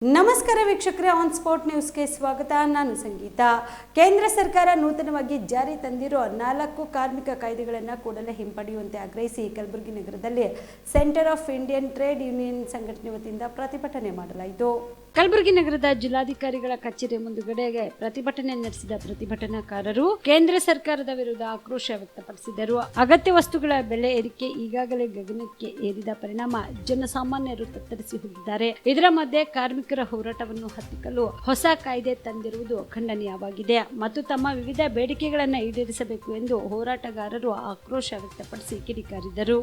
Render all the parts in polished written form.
ನಮಸ್ಕಾರ ವೀಕ್ಷಕರೇ, on spot ನ್ಯೂಸ್ಗೆ ಸ್ವಾಗತ. ನಾನು ಸಂಗೀತ. ಕೇಂದ್ರ ಸರ್ಕಾರ ನೂತನವಾಗಿ ಜಾರಿ ತಂದಿರುವ 4 ಕಾರ್ಮಿಕ ಕಾಯ್ದೆಗಳನ್ನು ಕೂಡಲೇ ಹಿಂಪಡೆಯುವಂತೆ ಆಗ್ರಹಿಸಿ ಕಲಬುರಗಿ ನಗರದಲ್ಲಿ centre of Indian trade union ಸಂಘಟನೆ ವತಿಯಿಂದ ಪ್ರತಿಭಟನೆ ಮಾಡಲಾಯಿತು. ಕಲಬುರಗಿ ನಗರದ ಜಿಲ್ಲಾಧಿಕಾರಿಗಳ ಕಚೇರಿ ಮುಂದುಗಡೆ ಪ್ರತಿಭಟನೆ ನಡೆಸಿದ ಪ್ರತಿಭಟನಾಕಾರರು ಕೇಂದ್ರ ಸರ್ಕಾರದ ವಿರುದ್ಧ ಆಕ್ರೋಶ ವ್ಯಕ್ತಪಡಿಸಿದರು. ಅಗತ್ಯ ವಸ್ತುಗಳ ಬೆಲೆ ಏರಿಕೆ ಈಗಾಗಲೇ ಗಗನಕ್ಕೆ ಏರಿದ ಪರಿಣಾಮ ಜನಸಾಮಾನ್ಯರು ತತ್ತರಿಸಿ ಹೋಗಿದ್ದಾರೆ. ಇದರ ಮಧ್ಯೆ ಕಾರ್ಮಿಕರ ಹೋರಾಟವನ್ನು ಹತ್ತಿಕ್ಕಲು ಹೊಸ ಕಾಯ್ದೆ ತಂದಿರುವುದು ಖಂಡನೀಯವಾಗಿದೆ ಮತ್ತು ತಮ್ಮ ವಿವಿಧ ಬೇಡಿಕೆಗಳನ್ನು ಈಡೇರಿಸಬೇಕು ಎಂದು ಹೋರಾಟಗಾರರು ಆಕ್ರೋಶ ವ್ಯಕ್ತಪಡಿಸಿ ಕಿಡಿಕಾರಿದರು.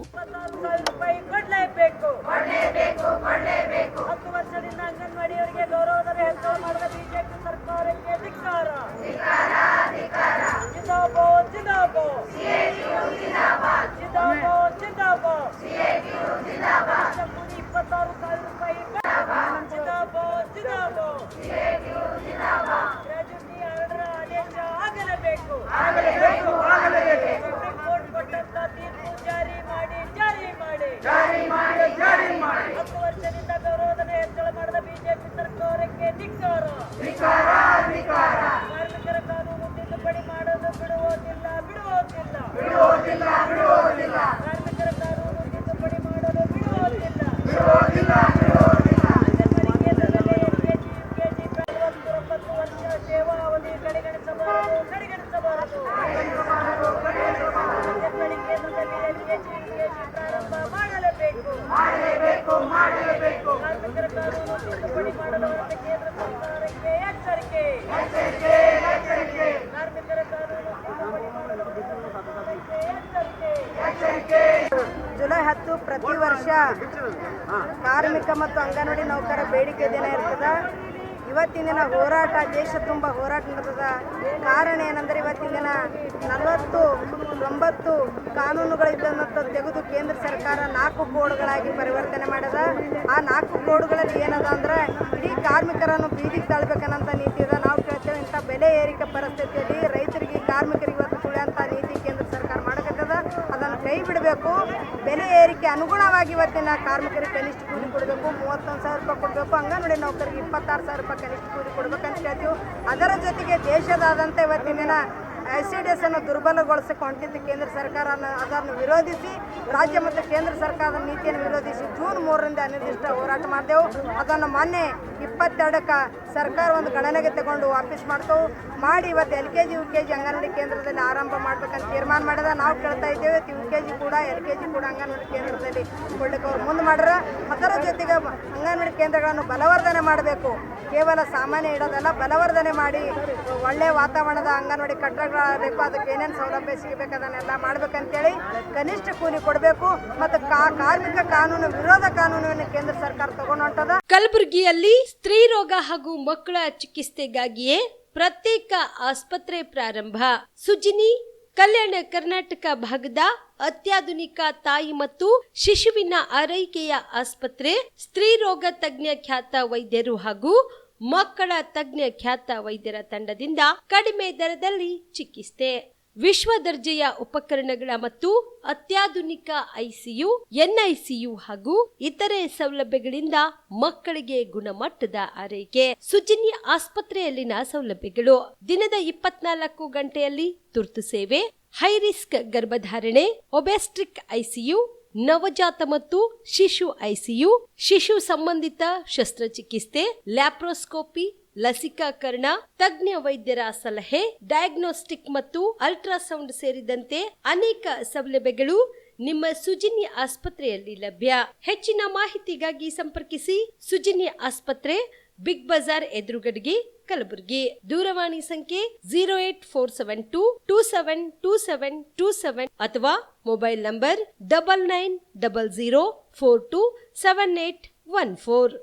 ಗೌರವಧನ ಹೆಚ್ಚಳ ಮಾಡಿದ ಬಿಜೆಪಿ ಸರ್ಕಾರಕ್ಕೆ ಧಿಕ್ಕಾರ. ಕೂಲಿ 26,000 ರೂಪಾಯಿ. ಗ್ರಾಜ್ಯುಟಿ ಆರ್ಡರ್ ಆದೇಶ ಆಗಲೇಬೇಕು. ಸುಪ್ರೀಂ ಕೋರ್ಟ್ ಕೊಟ್ಟಂತ ತೀರ್ಪು ಜಾರಿ ಮಾಡಿ. 10 ವರ್ಷದಿಂದ ಗೌರವಧನ ಹೆಚ್ಚಳ ಮಾಡಿದ ಬಿಜೆಪಿ ಸರ್ಕಾರಕ್ಕೆ ಧಿಕ್ಕಾರ. ಕಾರ್ಮಿಕರ ಕಾನೂನು ತಿದ್ದುಪಡಿ ಮಾಡೋದು ಬಿಡುವುದಿಲ್ಲ. ಕಾರ್ಮಿಕರ ಕಾನೂನು ತಿದ್ದುಪಡಿ ಮಾಡಲು ಬಿಡುವುದಿಲ್ಲ. ಅಂಗನವಾಡಿ ಕೇಂದ್ರದಲ್ಲಿ LKG, UKG 49 ವರ್ಷ ಸೇವಾ ಅವಧಿ ಕಡೆಗಣಿಸಬಾರದು. ಅಂಗನವಾಡಿ ಕೇಂದ್ರದಲ್ಲಿ LKG, UKG ಪ್ರಾರಂಭ ಮಾಡಲೇಬೇಕು. ಕಾರ್ಮಿಕರ ಕಾನೂನು ತಿದ್ದುಪಡಿ ಮಾಡಲು ಕೇಂದ್ರ ಸರ್ಕಾರಕ್ಕೆ ಎಚ್ಚರಿಕೆ. ಕಾರ್ಮಿಕರ ಕಾನೂನು ತಿದ್ದುಪಡಿ ಮಾಡಲು ಎಚ್ಚರಿಕೆ. ಜುಲೈ 10 ಪ್ರತಿ ವರ್ಷ ಕಾರ್ಮಿಕ ಮತ್ತು ಅಂಗನವಾಡಿ ನೌಕರ ಬೇಡಿಕೆ ದಿನ ಇರ್ತದೆ. ಇವತ್ತಿನ ದಿನ ಹೋರಾಟ ದೇಶ ತುಂಬ ಹೋರಾಟ ನಡೆದ ಕಾರಣ ಏನಂದರೆ ಇವತ್ತಿನ ದಿನ 49 ಕಾನೂನುಗಳಿದ್ದಂಥ ತೆಗೆದು ಕೇಂದ್ರ ಸರ್ಕಾರ 4 ಕೋಡ್ಗಳಾಗಿ ಪರಿವರ್ತನೆ ಮಾಡ್ಯದ. ಆ 4 ಕೋಡ್ಗಳಲ್ಲಿ ಏನದ ಅಂದ್ರೆ ಇಡೀ ಕಾರ್ಮಿಕರನ್ನು ಬೀದಿಗೆ ತಳ್ಳಬೇಕನ್ನಂಥ ನೀತಿ ಇದೆ. ನಾವು ಕೇಳ್ತೇವೆ, ಇಂಥ ಬೆಲೆ ಏರಿಕೆ ಪರಿಸ್ಥಿತಿಯಲ್ಲಿ ರೈತರಿಗೆ ಕಾರ್ಮಿಕರಿಗೆ ಇವತ್ತು ತುಳಿಯಂಥ ನೀತಿ ಕೇಂದ್ರ ಸರ್ಕಾರ ಮಾಡಕತ್ತದ. ಅದನ್ನು ಕೈ ಬಿಡಬೇಕು. ಬೆಲೆ ಏರಿಕೆ ಅನುಗುಣವಾಗಿ ಇವತ್ತಿನ ಕಾರ್ಮಿಕರಿಗೆ ಕನಿಷ್ಠ ಕೂಲಿ ಕೊಡಬೇಕು. 31,000 ರೂಪಾಯಿ ಕೊಡಬೇಕು. ಅಂಗನವಾಡಿ ನೌಕರಿಗೆ 26,000 ರೂಪಾಯಿ ಕನಿಷ್ಠ ಕೂಲಿ ಕೊಡಬೇಕಂತ ಹೇಳ್ತೀವಿ. ಅದರ ಜೊತೆಗೆ ದೇಶದಾದ್ಯಂತ ಇವತ್ತಿನ ದಿನ ICDS ಅನ್ನು ದುರ್ಬಲಗೊಳಿಸಿಕೊಂಡಿದ್ದು ಕೇಂದ್ರ ಸರ್ಕಾರ ಅದನ್ನು ವಿರೋಧಿಸಿ ರಾಜ್ಯ ಮತ್ತು ಕೇಂದ್ರ ಸರ್ಕಾರದ ನೀತಿಯನ್ನು ವಿರೋಧಿಸಿ ಜೂನ್ 3ರಿಂದ ಅನಿರ್ದಿಷ್ಟ ಹೋರಾಟ ಮಾಡಿದೆವು. ಅದನ್ನು ಮೊನ್ನೆ 22ಕ್ಕೆ ಸರ್ಕಾರ ಒಂದು ಗಣನೆಗೆ ತಗೊಂಡು ವಾಪಸ್ ಮಾಡಿ ಇವತ್ತು LKG, UKG ಅಂಗನವಾಡಿ ಕೇಂದ್ರದಲ್ಲಿ ಆರಂಭ ಮಾಡ್ಬೇಕಂತ ತೀರ್ಮಾನ ಮಾಡಿದ. ನಾವು ಕೇಳ್ತಾ ಇದ್ದೇವೆ, UKG ಕೂಡ LKG ಕೂಡ ಅಂಗನವಾಡಿ ಕೇಂದ್ರದಲ್ಲಿ ಕೊಡ್ಲಿಕ್ಕೆ ಅವ್ರು ಮುಂದೆ ಮಾಡ್ಯಾರ. ಅದರ ಜೊತೆಗೆ ಅಂಗನವಾಡಿ ಕೇಂದ್ರಗಳನ್ನು ಬಲವರ್ಧನೆ ಮಾಡಬೇಕು. ಕೇವಲ ಸಾಮಾನ್ಯ ಇಡೋದಲ್ಲ, ಬಲವರ್ಧನೆ ಮಾಡಿ ಒಳ್ಳೆಯ ವಾತಾವರಣದ ಅಂಗನವಾಡಿ ಕಟ್ಟಡಗಳಾಗಬೇಕು. ಅದಕ್ಕೆ ಏನೇನು ಸೌಲಭ್ಯ ಸಿಗಬೇಕು ಅದನ್ನೆಲ್ಲ ಮಾಡ್ಬೇಕಂತೇಳಿ ಕನಿಷ್ಠ ಕೂಲಿ ಕೊಡಬೇಕು. ಮತ್ತು ಕಾರ್ಮಿಕ ಕಾನೂನು ವಿರೋಧ ಕಾನೂನನ್ನು ಕೇಂದ್ರ ಸರ್ಕಾರ ತಗೊಂಡು ಹೊಂಟದ. ಕಲಬುರಗಿಯಲ್ಲಿ ಸ್ತ್ರೀ ರೋಗ ಹಾಗೂ ಮಕ್ಕಳ ಚಿಕಿತ್ಸೆಗಾಗಿಯೇ ಪ್ರತ್ಯೇಕ ಆಸ್ಪತ್ರೆ ಪ್ರಾರಂಭ. ಸುಜಿನಿ ಕಲ್ಯಾಣ ಕರ್ನಾಟಕ ಭಾಗದ ಅತ್ಯಾಧುನಿಕ ತಾಯಿ ಮತ್ತು ಶಿಶುವಿನ ಆರೈಕೆಯ ಆಸ್ಪತ್ರೆ, ಸ್ತ್ರೀ ರೋಗ ತಜ್ಞ ಖ್ಯಾತ ವೈದ್ಯರು ಹಾಗೂ ಮಕ್ಕಳ ತಜ್ಞ ಖ್ಯಾತ ವೈದ್ಯರ ತಂಡದಿಂದ ಕಡಿಮೆ ದರದಲ್ಲಿ ಚಿಕಿತ್ಸೆ, ವಿಶ್ವ ದರ್ಜೆಯ ಉಪಕರಣಗಳ ಮತ್ತು ಅತ್ಯಾಧುನಿಕ ICU, NICU ಹಾಗೂ ಇತರೆ ಸೌಲಭ್ಯಗಳಿಂದ ಮಕ್ಕಳಿಗೆ ಗುಣಮಟ್ಟದ ಆರೈಕೆ. ಸುಜಿನಿ ಆಸ್ಪತ್ರೆಯಲ್ಲಿನ ಸೌಲಭ್ಯಗಳು: ದಿನದ 24 ಗಂಟೆಯಲ್ಲಿ ತುರ್ತು ಸೇವೆ, ಹೈ ರಿಸ್ಕ್ ಗರ್ಭಧಾರಣೆ, ಒಬೆಸ್ಟ್ರಿಕ್ ICU, ನವಜಾತ ಮತ್ತು ಶಿಶು ICU, ಶಿಶು ಸಂಬಂಧಿತ ಶಸ್ತ್ರಚಿಕಿತ್ಸೆ, ಲ್ಯಾಪ್ರೋಸ್ಕೋಪಿ, ಲಸಿಕಾಕರಣ, ತಜ್ಞ ವೈದ್ಯರ ಸಲಹೆ, ಡಯಾಗ್ನೋಸ್ಟಿಕ್ ಮತ್ತು ಅಲ್ಟ್ರಾಸೌಂಡ್ ಸೇರಿದಂತೆ ಅನೇಕ ಸೌಲಭ್ಯಗಳು ನಿಮ್ಮ ಸುಜಿನಿ ಆಸ್ಪತ್ರೆಯಲ್ಲಿ ಲಭ್ಯ. ಹೆಚ್ಚಿನ ಮಾಹಿತಿಗಾಗಿ ಸಂಪರ್ಕಿಸಿ ಸುಜಿನಿ ಆಸ್ಪತ್ರೆ, ಬಿಗ್ ಬಜಾರ್ ಎದುರುಗಡೆಗೆ, ಕಲಬುರಗಿ. ದೂರವಾಣಿ ಸಂಖ್ಯೆ 08472272727 ಅಥವಾ ಮೊಬೈಲ್ ನಂಬರ್ 9900427814.